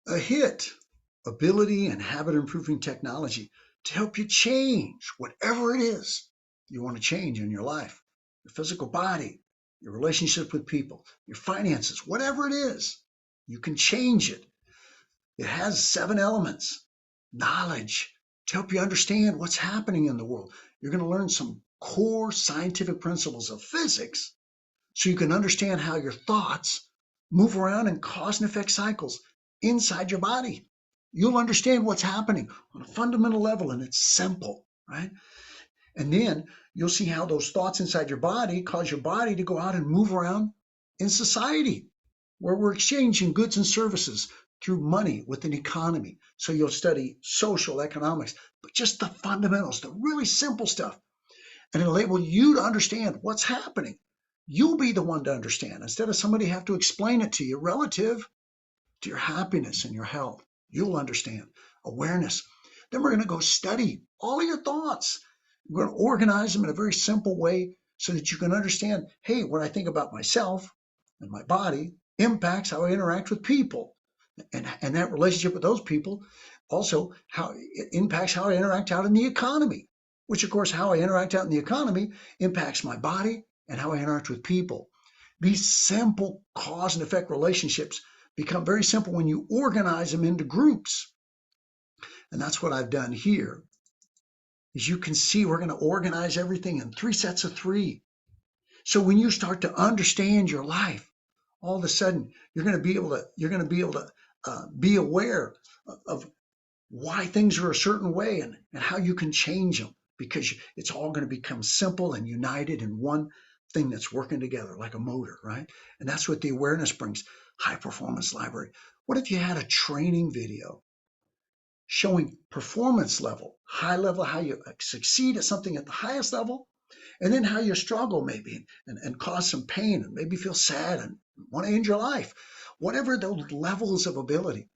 A HIT, ability and habit improving technology to help you change whatever it is you want to change in your life, your physical body, your relationship with people, your finances, whatever it is, you can change it. It has 7 elements. Knowledge to help you understand what's happening in the world. You're going to learn some core scientific principles of physics so you can understand how your thoughts move around in cause and effect cycles inside your body. You'll understand what's happening on a fundamental level, and it's simple, right? And then you'll see how those thoughts inside your body cause your body to go out and move around in society where we're exchanging goods and services through money with an economy. So you'll study social economics, but just the fundamentals, the really simple stuff. And it'll enable you to understand what's happening. You'll be the one to understand instead of somebody have to explain it to you relative to your happiness and your health. You'll understand. Awareness. Then we're going to go study all of your thoughts. We're going to organize them in a very simple way so that you can understand, hey, what I think about myself and my body impacts how I interact with people. And that relationship with those people also how it impacts how I interact out in the economy, which of course how I interact out in the economy impacts my body and how I interact with people. These simple cause and effect relationships become very simple when you organize them into groups. And that's what I've done here. As you can see, we're going to organize everything in 3 sets of 3. So when you start to understand your life, all of a sudden you're going to be able to be aware of why things are a certain way and how you can change them because it's all going to become simple and united in one thing that's working together like a motor, right? And that's what the awareness brings. High performance library. What if you had a training video showing performance level, high level, how you succeed at something at the highest level, and then how you struggle maybe and cause some pain and maybe feel sad and want to end your life, whatever those levels of ability.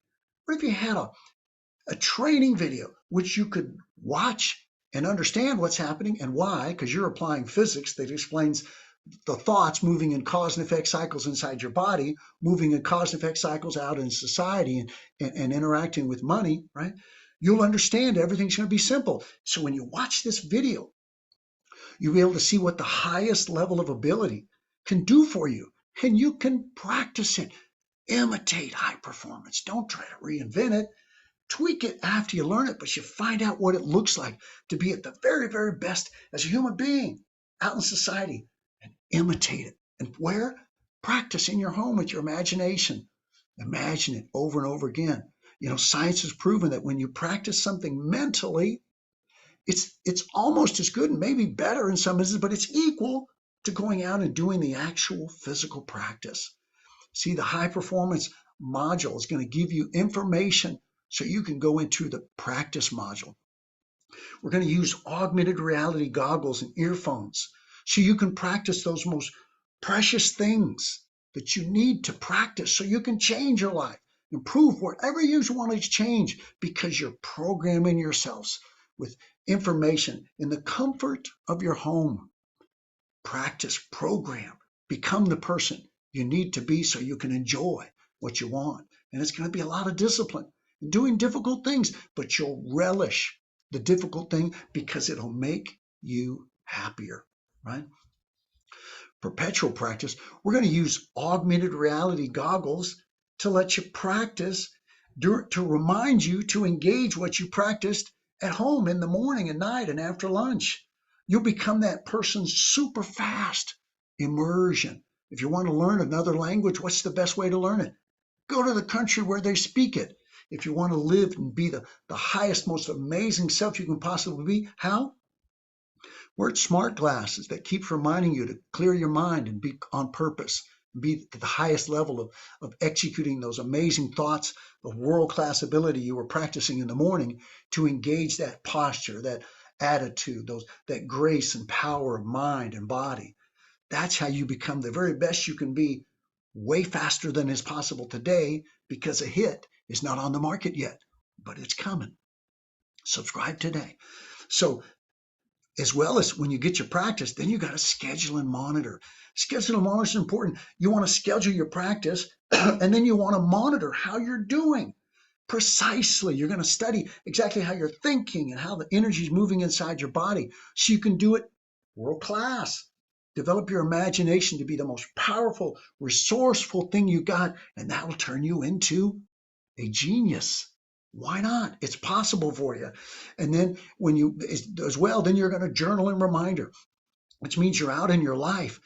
What if you had a training video which you could watch and understand what's happening and why, because you're applying physics that explains the thoughts moving in cause and effect cycles inside your body, moving in cause and effect cycles out in society and interacting with money, right? You'll understand everything's going to be simple. So when you watch this video, you'll be able to see what the highest level of ability can do for you. And you can practice it. Imitate high performance. Don't try to reinvent it. Tweak it after you learn it, but you find out what it looks like to be at the very, very best as a human being out in society and imitate it. And where? Practice in your home with your imagination. Imagine it over and over again. You know, science has proven that when you practice something mentally, it's almost as good and maybe better in some instances, but it's equal to going out and doing the actual physical practice. See, the high performance module is going to give you information so you can go into the practice module. We're going to use augmented reality goggles and earphones so you can practice those most precious things that you need to practice so you can change your life, improve whatever you want to change because you're programming yourselves with information in the comfort of your home. Practice, program, become the person you need to be so you can enjoy what you want. And it's going to be a lot of discipline and doing difficult things, but you'll relish the difficult thing because it'll make you happier, right? Perpetual practice, we're going to use augmented reality goggles to let you practice, to remind you to engage what you practiced at home in the morning and night and after lunch. You'll become that person's super fast immersion. If you want to learn another language, what's the best way to learn it? Go to the country where they speak it. If you want to live and be the highest, most amazing self you can possibly be, how? Wear smart glasses that keeps reminding you to clear your mind and be on purpose, be at the highest level of executing those amazing thoughts of world-class ability you were practicing in the morning to engage that posture, that attitude, that grace and power of mind and body. That's how you become the very best you can be way faster than is possible today because a HIT is not on the market yet, but it's coming. Subscribe today. So as well as when you get your practice, then you got to schedule and monitor. Schedule and monitor is important. You want to schedule your practice and then you want to monitor how you're doing. precisely. You're going to study exactly how you're thinking and how the energy is moving inside your body so you can do it world class. Develop your imagination to be the most powerful, resourceful thing you got, and that will turn you into a genius. Why not? It's possible for you. And then when you, as well, then you're going to journal and reminder, which means you're out in your life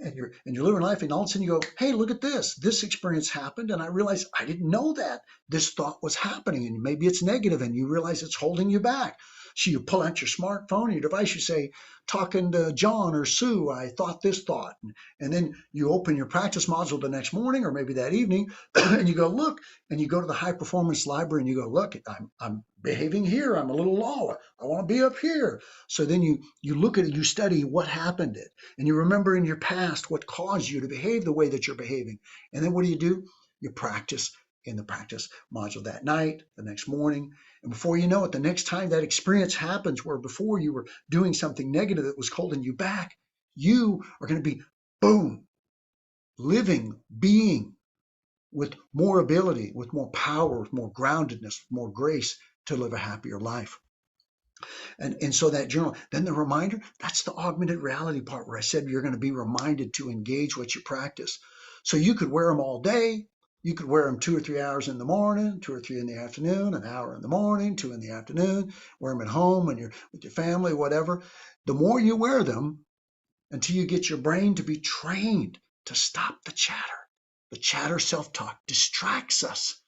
and you're living life, and all of a sudden you go, hey, look at this. This experience happened, and I realized I didn't know that this thought was happening, and maybe it's negative, and you realize it's holding you back. So you pull out your smartphone, your device, you say, talking to John or Sue, I thought this thought. And then you open your practice module the next morning or maybe that evening, and you go, look, and you go to the high performance library and you go, look, I'm behaving here. I'm a little low. I want to be up here. So then you look at it, you study what happened it, and you remember in your past what caused you to behave the way that you're behaving. And then what do? You practice in the practice module that night, the next morning. And before you know it, the next time that experience happens where before you were doing something negative that was holding you back, you are going to be, boom, living, being with more ability, with more power, with more groundedness, more grace to live a happier life. And so that journal, then the reminder, that's the augmented reality part where I said you're going to be reminded to engage what you practice. So you could wear them all day. You could wear them 2 or 3 hours in the morning, 2 or 3 in the afternoon, an hour in the morning, 2 in the afternoon. Wear them at home when you're with your family, whatever. The more you wear them until you get your brain to be trained to stop the chatter. The chatter self-talk distracts us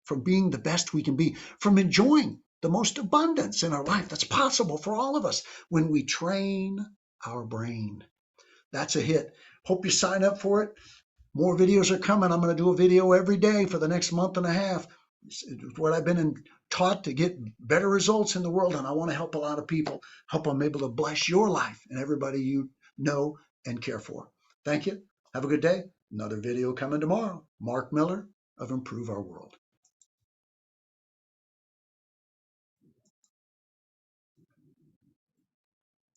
from being the best we can be, from enjoying the most abundance in our life that's possible for all of us when we train our brain. That's a hit. Hope you sign up for it. More videos are coming. I'm going to do a video every day for the next month and a half. It's what I've been taught to get better results in the world, and I want to help a lot of people. Hope I'm able to bless your life and everybody you know and care for. Thank you. Have a good day. Another video coming tomorrow. Mark Miller of Improve Our World.